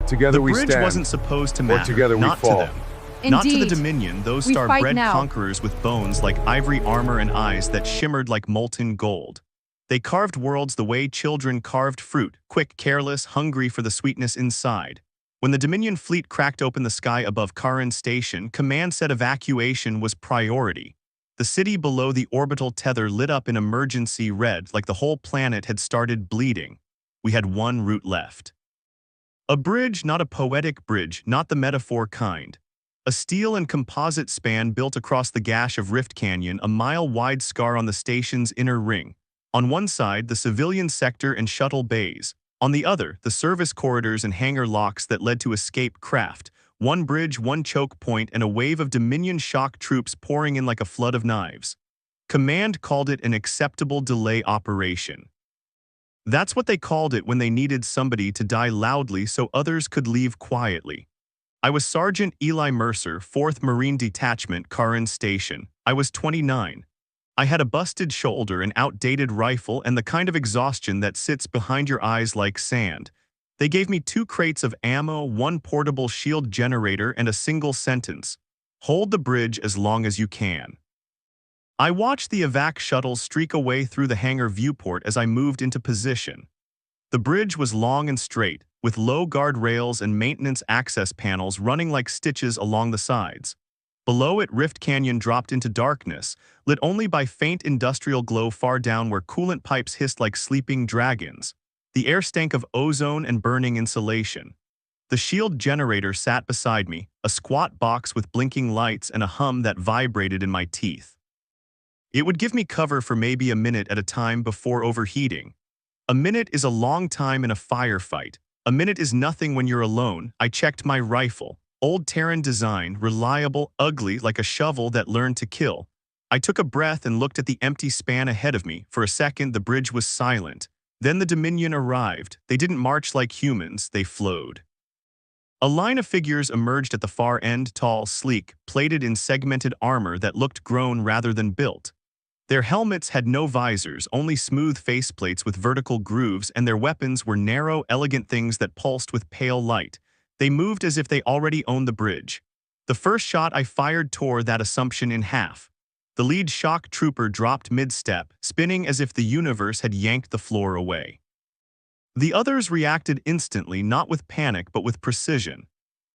Together The we bridge stand, wasn't supposed to or matter, together we not fall. to them. Not to the Indeed. Dominion, those We fight star-bred now. conquerors with bones like ivory armor and eyes that shimmered like molten gold. They carved worlds the way children carved fruit, quick, careless, hungry for the sweetness inside. When the Dominion fleet cracked open the sky above Karin Station, command said evacuation was priority. The city below the orbital tether lit up in emergency red like the whole planet had started bleeding. We had one route left. A bridge, not a poetic bridge, not the metaphor kind. A steel and composite span built across the gash of Rift Canyon, a mile-wide scar on the station's inner ring. On one side, the civilian sector and shuttle bays. On the other, the service corridors and hangar locks that led to escape craft. One bridge, one choke point, and a wave of Dominion shock troops pouring in like a flood of knives. Command called it an acceptable delay operation. That's what they called it when they needed somebody to die loudly so others could leave quietly. I was Sergeant Eli Mercer, 4th Marine Detachment, Karin Station. I was 29. I had a busted shoulder, an outdated rifle, and the kind of exhaustion that sits behind your eyes like sand. They gave me 2 crates of ammo, 1 portable shield generator, and a single sentence: hold the bridge as long as you can. I watched the evac shuttles streak away through the hangar viewport as I moved into position. The bridge was long and straight, with low guard rails and maintenance access panels running like stitches along the sides. Below it, Rift Canyon dropped into darkness, lit only by faint industrial glow far down where coolant pipes hissed like sleeping dragons. The air stank of ozone and burning insulation. The shield generator sat beside me, a squat box with blinking lights and a hum that vibrated in my teeth. It would give me cover for maybe a minute at a time before overheating. A minute is a long time in a firefight. A minute is nothing when you're alone. I checked my rifle. Old Terran design, reliable, ugly, like a shovel that learned to kill. I took a breath and looked at the empty span ahead of me. For a second, the bridge was silent. Then the Dominion arrived. They didn't march like humans, they flowed. A line of figures emerged at the far end, tall, sleek, plated in segmented armor that looked grown rather than built. Their helmets had no visors, only smooth faceplates with vertical grooves, and their weapons were narrow, elegant things that pulsed with pale light. They moved as if they already owned the bridge. The first shot I fired tore that assumption in half. The lead shock trooper dropped mid-step, spinning as if the universe had yanked the floor away. The others reacted instantly, not with panic but with precision.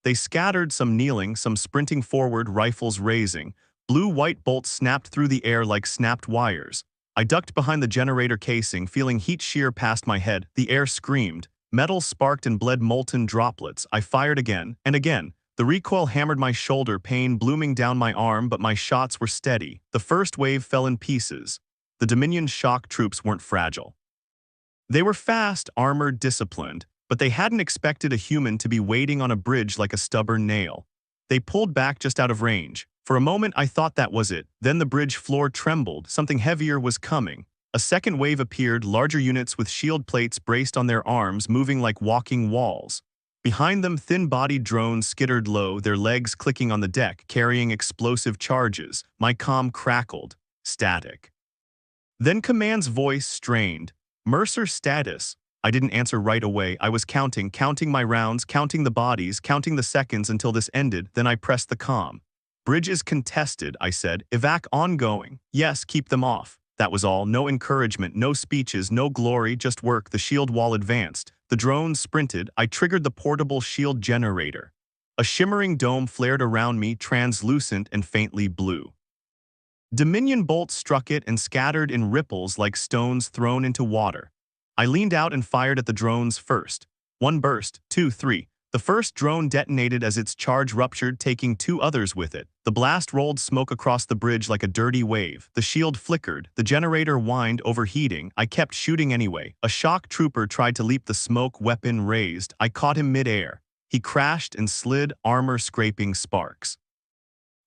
They scattered, some kneeling, some sprinting forward, rifles raising. Blue-white bolts snapped through the air like snapped wires. I ducked behind the generator casing, feeling heat shear past my head. The air screamed. Metal sparked and bled molten droplets. I fired again and again. The recoil hammered my shoulder, pain blooming down my arm, but my shots were steady. The first wave fell in pieces. The Dominion shock troops weren't fragile. They were fast, armored, disciplined, but they hadn't expected a human to be waiting on a bridge like a stubborn nail. They pulled back just out of range. For a moment, I thought that was it. Then the bridge floor trembled. Something heavier was coming. A second wave appeared, larger units with shield plates braced on their arms, moving like walking walls. Behind them, thin-bodied drones skittered low, their legs clicking on the deck, carrying explosive charges. My comm crackled. Static. Then Command's voice strained. Mercer status. I didn't answer right away. I was counting my rounds, counting the bodies, counting the seconds until this ended. Then I pressed the comm. Bridge is contested, I said. Evac ongoing. Yes, keep them off. That was all. No encouragement, no speeches, no glory, just work. The shield wall advanced. The drones sprinted. I triggered the portable shield generator. A shimmering dome flared around me, translucent and faintly blue. Dominion bolts struck it and scattered in ripples like stones thrown into water. I leaned out and fired at the drones first. 1 burst, 2, 3. The first drone detonated as its charge ruptured, taking 2 others with it. The blast rolled smoke across the bridge like a dirty wave. The shield flickered. The generator whined, overheating. I kept shooting anyway. A shock trooper tried to leap the smoke, weapon raised. I caught him mid-air. He crashed and slid, armor scraping sparks.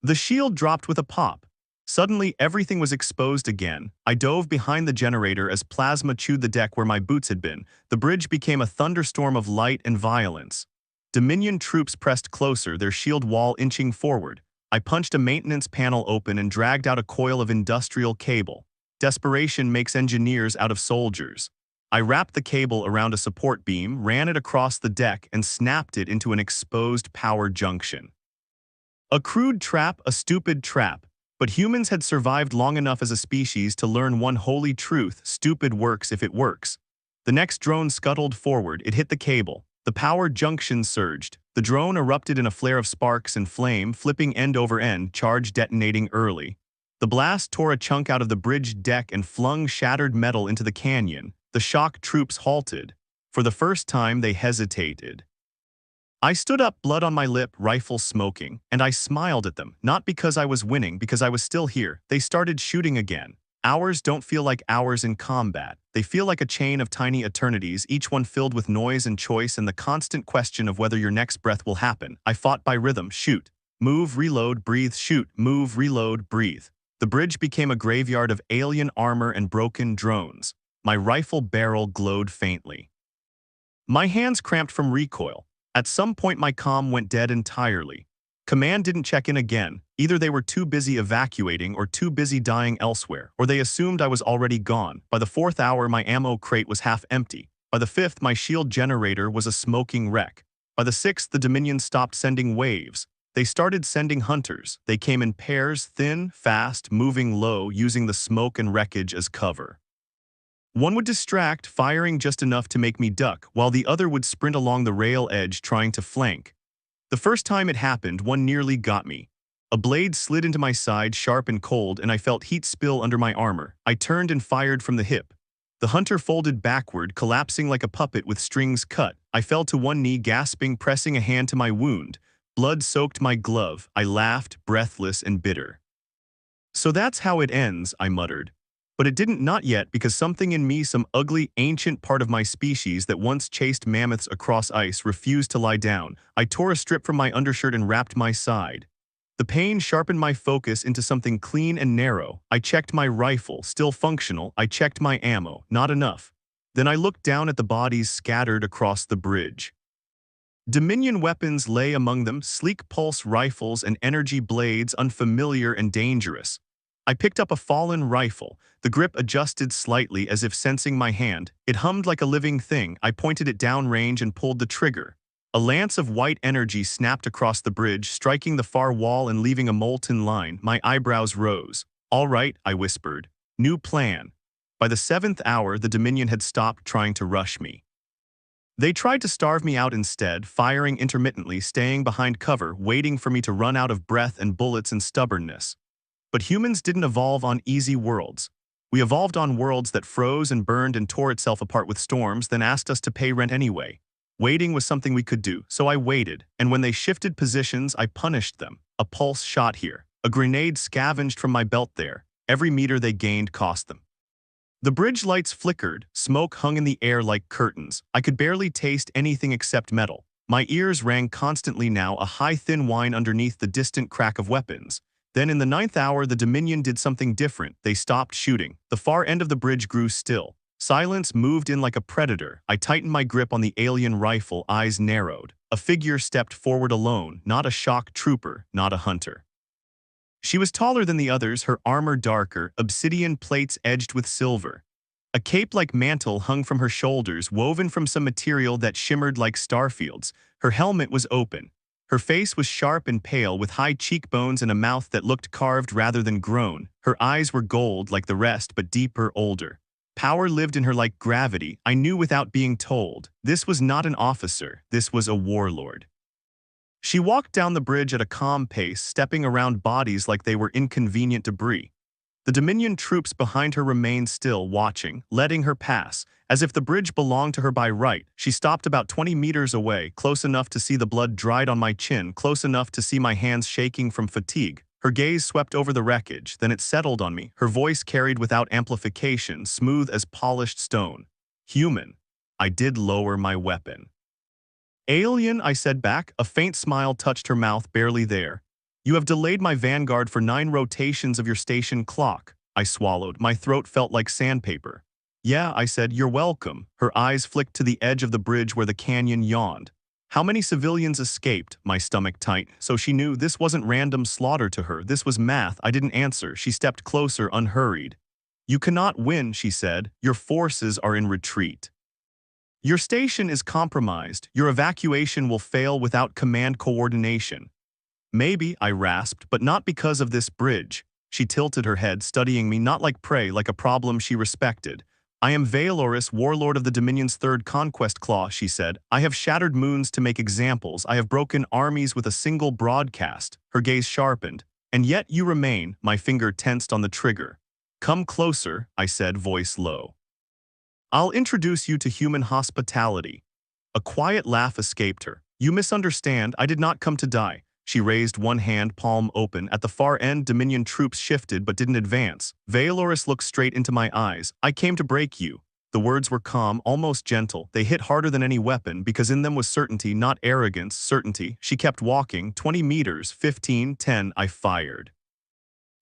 The shield dropped with a pop. Suddenly, everything was exposed again. I dove behind the generator as plasma chewed the deck where my boots had been. The bridge became a thunderstorm of light and violence. Dominion troops pressed closer, their shield wall inching forward. I punched a maintenance panel open and dragged out a coil of industrial cable. Desperation makes engineers out of soldiers. I wrapped the cable around a support beam, ran it across the deck, and snapped it into an exposed power junction. A crude trap, a stupid trap, but humans had survived long enough as a species to learn one holy truth: stupid works if it works. The next drone scuttled forward, it hit the cable. The power junction surged. The drone erupted in a flare of sparks and flame, flipping end over end, charge detonating early. The blast tore a chunk out of the bridge deck and flung shattered metal into the canyon. The shock troops halted. For the first time, they hesitated. I stood up, blood on my lip, rifle smoking, and I smiled at them, not because I was winning, because I was still here. They started shooting again. Hours don't feel like hours in combat. They feel like a chain of tiny eternities, each one filled with noise and choice and the constant question of whether your next breath will happen. I fought by rhythm: shoot, move, reload, breathe, shoot, move, reload, breathe. The bridge became a graveyard of alien armor and broken drones. My rifle barrel glowed faintly. My hands cramped from recoil. At some point my comm went dead entirely. Command didn't check in again. Either they were too busy evacuating or too busy dying elsewhere, or they assumed I was already gone. By the 4th hour, my ammo crate was half empty. By the 5th, my shield generator was a smoking wreck. By the 6th, the Dominion stopped sending waves. They started sending hunters. They came in pairs, thin, fast, moving low, using the smoke and wreckage as cover. One would distract, firing just enough to make me duck, while the other would sprint along the rail edge trying to flank. The first time it happened, one nearly got me. A blade slid into my side, sharp and cold, and I felt heat spill under my armor. I turned and fired from the hip. The hunter folded backward, collapsing like a puppet with strings cut. I fell to one knee, gasping, pressing a hand to my wound. Blood soaked my glove. I laughed, breathless and bitter. "So that's how it ends," I muttered. But it didn't, not yet, because something in me, some ugly, ancient part of my species that once chased mammoths across ice, refused to lie down. I tore a strip from my undershirt and wrapped my side. The pain sharpened my focus into something clean and narrow. I checked my rifle, still functional. I checked my ammo, not enough. Then I looked down at the bodies scattered across the bridge. Dominion weapons lay among them, sleek pulse rifles and energy blades, unfamiliar and dangerous. I picked up a fallen rifle. The grip adjusted slightly as if sensing my hand. It hummed like a living thing. I pointed it downrange and pulled the trigger. A lance of white energy snapped across the bridge, striking the far wall and leaving a molten line. My eyebrows rose. "All right," I whispered. "New plan." By the 7th hour, the Dominion had stopped trying to rush me. They tried to starve me out instead, firing intermittently, staying behind cover, waiting for me to run out of breath and bullets and stubbornness. But humans didn't evolve on easy worlds. We evolved on worlds that froze and burned and tore itself apart with storms, then asked us to pay rent anyway. Waiting was something we could do, so I waited, and when they shifted positions, I punished them. A pulse shot here. A grenade scavenged from my belt there. Every meter they gained cost them. The bridge lights flickered, smoke hung in the air like curtains. I could barely taste anything except metal. My ears rang constantly now, a high thin whine underneath the distant crack of weapons. Then in the 9th hour, the Dominion did something different. They stopped shooting. The far end of the bridge grew still. Silence moved in like a predator. I tightened my grip on the alien rifle, eyes narrowed. A figure stepped forward alone, not a shock trooper, not a hunter. She was taller than the others, her armor darker, obsidian plates edged with silver. A cape-like mantle hung from her shoulders, woven from some material that shimmered like starfields. Her helmet was open. Her face was sharp and pale, with high cheekbones and a mouth that looked carved rather than grown. Her eyes were gold like the rest, but deeper, older. Power lived in her like gravity. I knew without being told. This was not an officer. This was a warlord. She walked down the bridge at a calm pace, stepping around bodies like they were inconvenient debris. The Dominion troops behind her remained still, watching, letting her pass, as if the bridge belonged to her by right. She stopped about 20 meters away, close enough to see the blood dried on my chin, close enough to see my hands shaking from fatigue. Her gaze swept over the wreckage, then it settled on me. Her voice carried without amplification, smooth as polished stone. "Human." I did lower my weapon. "Alien," I said back. A faint smile touched her mouth, barely there. "You have delayed my vanguard for 9 rotations of your station clock." I swallowed. My throat felt like sandpaper. "Yeah," I said, "you're welcome." Her eyes flicked to the edge of the bridge where the canyon yawned. "How many civilians escaped?" My stomach tight, so she knew this wasn't random slaughter to her. This was math. I didn't answer. She stepped closer, unhurried. You cannot win, she said. Your forces are in retreat. Your station is compromised. Your evacuation will fail without command coordination. Maybe, I rasped, but not because of this bridge. She tilted her head, studying me not like prey, like a problem she respected. I am Vaeloris, warlord of the Dominion's third conquest claw, she said. I have shattered moons to make examples. I have broken armies with a single broadcast. Her gaze sharpened. And yet you remain, my finger tensed on the trigger. Come closer, I said, voice low. I'll introduce you to human hospitality. A quiet laugh escaped her. You misunderstand, I did not come to die. She raised one hand, palm open. At the far end, Dominion troops shifted but didn't advance. Vaeloris looked straight into my eyes. I came to break you. The words were calm, almost gentle. They hit harder than any weapon because in them was certainty, not arrogance, certainty. She kept walking. 20 meters, 15, 10, I fired.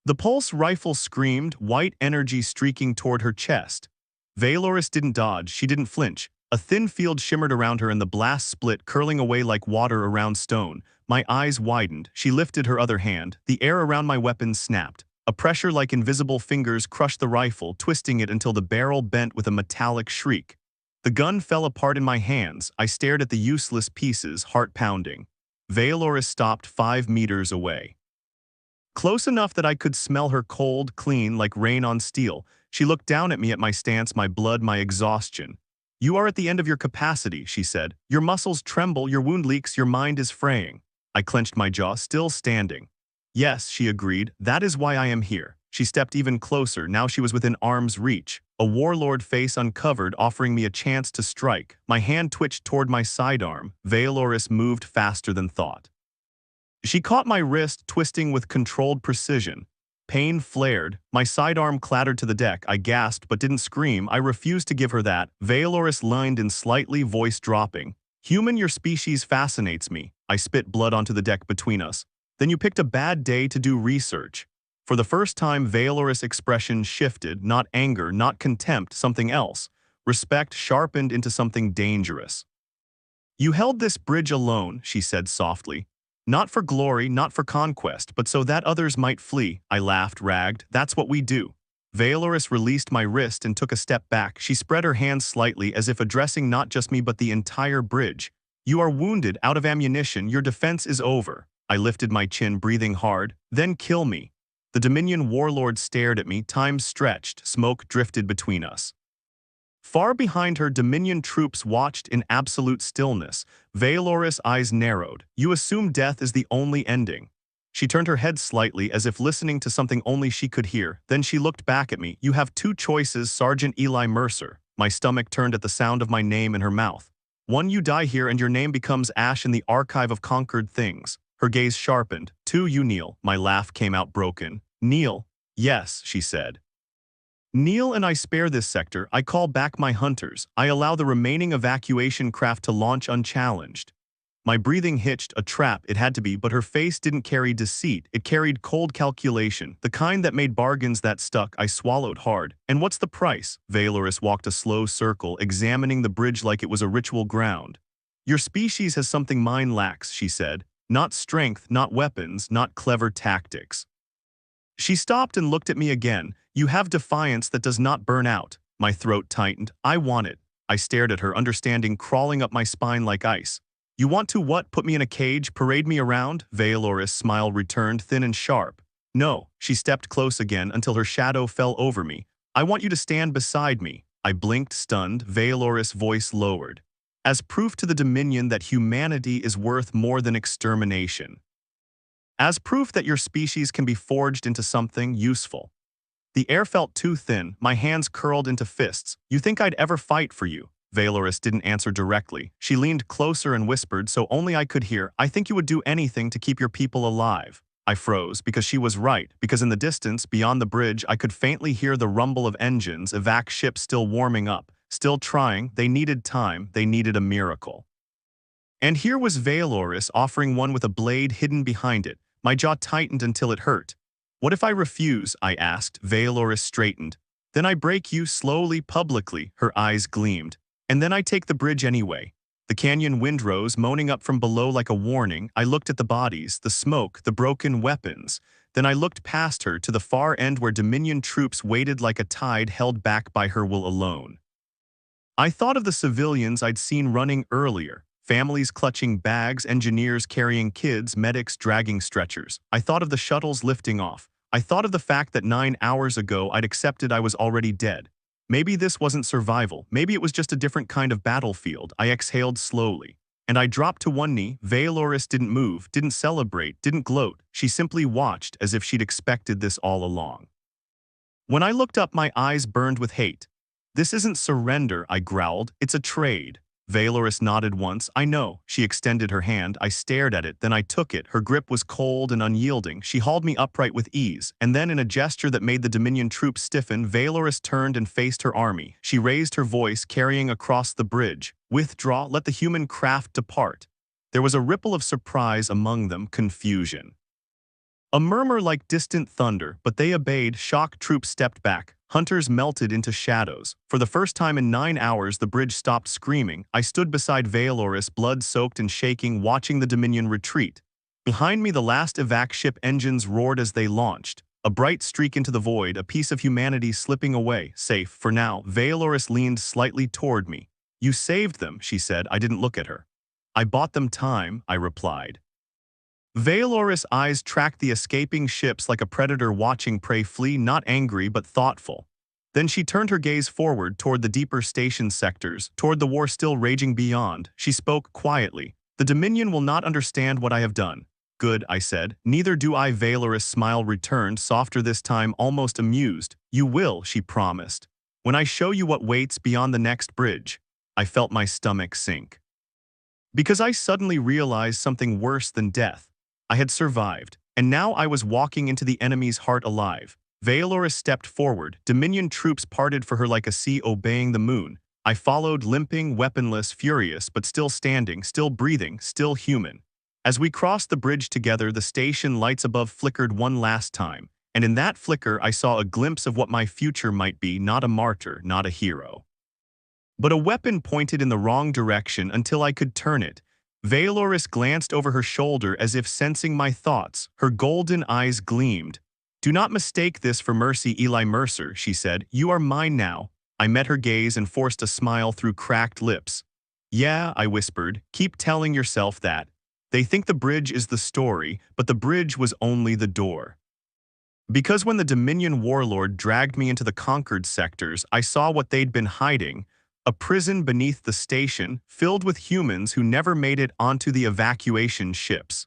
The pulse rifle screamed, white energy streaking toward her chest. Vaeloris didn't dodge, she didn't flinch. A thin field shimmered around her and the blast split, curling away like water around stone. My eyes widened. She lifted her other hand. The air around my weapon snapped. A pressure like invisible fingers crushed the rifle, twisting it until the barrel bent with a metallic shriek. The gun fell apart in my hands. I stared at the useless pieces, heart pounding. Vaeloris stopped 5 meters away. Close enough that I could smell her cold, clean, like rain on steel. She looked down at me, at my stance, my blood, my exhaustion. You are at the end of your capacity, she said. Your muscles tremble, your wound leaks, your mind is fraying. I clenched my jaw, still standing. Yes, she agreed. That is why I am here. She stepped even closer. Now she was within arm's reach. A warlord face uncovered, offering me a chance to strike. My hand twitched toward my sidearm. Vaeloris moved faster than thought. She caught my wrist, twisting with controlled precision. Pain flared. My sidearm clattered to the deck. I gasped but didn't scream. I refused to give her that. Vaeloris leaned in slightly, voice dropping. Human, your species fascinates me. I spit blood onto the deck between us. Then you picked a bad day to do research. For the first time, Vaeloris' expression shifted, not anger, not contempt, something else. Respect sharpened into something dangerous. You held this bridge alone, she said softly. Not for glory, not for conquest, but so that others might flee. I laughed, ragged. That's what we do. Vaeloris released my wrist and took a step back. She spread her hands slightly as if addressing not just me but the entire bridge. You are wounded, out of ammunition, your defense is over. I lifted my chin, breathing hard. Then kill me. The Dominion warlord stared at me, time stretched, smoke drifted between us. Far behind her, Dominion troops watched in absolute stillness. Vaeloris' eyes narrowed. You assume death is the only ending. She turned her head slightly as if listening to something only she could hear. Then she looked back at me. You have two choices, Sergeant Eli Mercer. My stomach turned at the sound of my name in her mouth. One, you die here and your name becomes ash in the archive of conquered things. Her gaze sharpened. Two, you kneel. My laugh came out broken. Kneel? Yes, she said. Kneel and I spare this sector. I call back my hunters. I allow the remaining evacuation craft to launch unchallenged. My breathing hitched, a trap, it had to be, but her face didn't carry deceit. It carried cold calculation, the kind that made bargains that stuck. I swallowed hard. And what's the price? Vaeloris walked a slow circle, examining the bridge like it was a ritual ground. Your species has something mine lacks, she said. Not strength, not weapons, not clever tactics. She stopped and looked at me again. You have defiance that does not burn out. My throat tightened. I want it. I stared at her, understanding crawling up my spine like ice. You want to what? Put me in a cage? Parade me around? Vaeloris' smile returned, thin and sharp. No. She stepped close again until her shadow fell over me. I want you to stand beside me. I blinked, stunned. Vaeloris' voice lowered. As proof to the Dominion that humanity is worth more than extermination. As proof that your species can be forged into something useful. The air felt too thin, my hands curled into fists. You think I'd ever fight for you? Vaeloris didn't answer directly. She leaned closer and whispered so only I could hear, I think you would do anything to keep your people alive. I froze, because she was right, because in the distance, beyond the bridge, I could faintly hear the rumble of engines, evac ships still warming up, still trying. They needed time, they needed a miracle. And here was Vaeloris offering one with a blade hidden behind it. My jaw tightened until it hurt. What if I refuse? I asked. Vaeloris straightened. Then I break you slowly, publicly. Her eyes gleamed. And then I take the bridge anyway. The canyon wind rose, moaning up from below like a warning. I looked at the bodies, the smoke, the broken weapons. Then I looked past her to the far end where Dominion troops waited like a tide held back by her will alone. I thought of the civilians I'd seen running earlier, families clutching bags, engineers carrying kids, medics dragging stretchers. I thought of the shuttles lifting off. I thought of the fact that 9 hours ago I'd accepted I was already dead. Maybe this wasn't survival. Maybe it was just a different kind of battlefield. I exhaled slowly. And I dropped to one knee. Valoris didn't move, didn't celebrate, didn't gloat. She simply watched as if she'd expected this all along. When I looked up, my eyes burned with hate. "This isn't surrender," I growled. "It's a trade." Valoris nodded once. "I know." She extended her hand. I stared at it, then I took it. Her grip was cold and unyielding. She hauled me upright with ease, and then in a gesture that made the Dominion troops stiffen, Valoris turned and faced her army. She raised her voice, carrying across the bridge. "Withdraw, let the human craft depart." There was a ripple of surprise among them, confusion. A murmur like distant thunder, but they obeyed. Shock troops stepped back. Hunters melted into shadows. For the first time in 9 hours, the bridge stopped screaming. I stood beside Valoris, blood-soaked and shaking, watching the Dominion retreat. Behind me, the last evac ship engines roared as they launched. A bright streak into the void, a piece of humanity slipping away, safe for now. Valoris leaned slightly toward me. "You saved them," she said. I didn't look at her. "I bought them time," I replied. Valoris' eyes tracked the escaping ships like a predator watching prey flee, not angry but thoughtful. Then she turned her gaze forward toward the deeper station sectors, toward the war still raging beyond. She spoke quietly. "The Dominion will not understand what I have done." "Good," I said. "Neither do I." Valoris' smile returned, softer this time, almost amused. "You will," she promised. "When I show you what waits beyond the next bridge." I felt my stomach sink. Because I suddenly realized something worse than death. I had survived, and now I was walking into the enemy's heart alive. Valoris stepped forward. Dominion troops parted for her like a sea obeying the moon. I followed, limping, weaponless, furious, but still standing, still breathing, still human. As we crossed the bridge together, the station lights above flickered one last time, and in that flicker I saw a glimpse of what my future might be, not a martyr, not a hero, but a weapon pointed in the wrong direction until I could turn it. Valoris glanced over her shoulder as if sensing my thoughts. Her golden eyes gleamed. "Do not mistake this for mercy, Eli Mercer," she said. "You are mine now." I met her gaze and forced a smile through cracked lips. "Yeah," I whispered. "Keep telling yourself that. They think the bridge is the story, but the bridge was only the door." Because when the Dominion Warlord dragged me into the conquered sectors, I saw what they'd been hiding. A prison beneath the station, filled with humans who never made it onto the evacuation ships.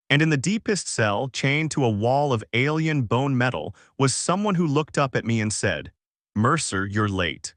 And in the deepest cell, chained to a wall of alien bone metal, was someone who looked up at me and said, "Mercer, you're late."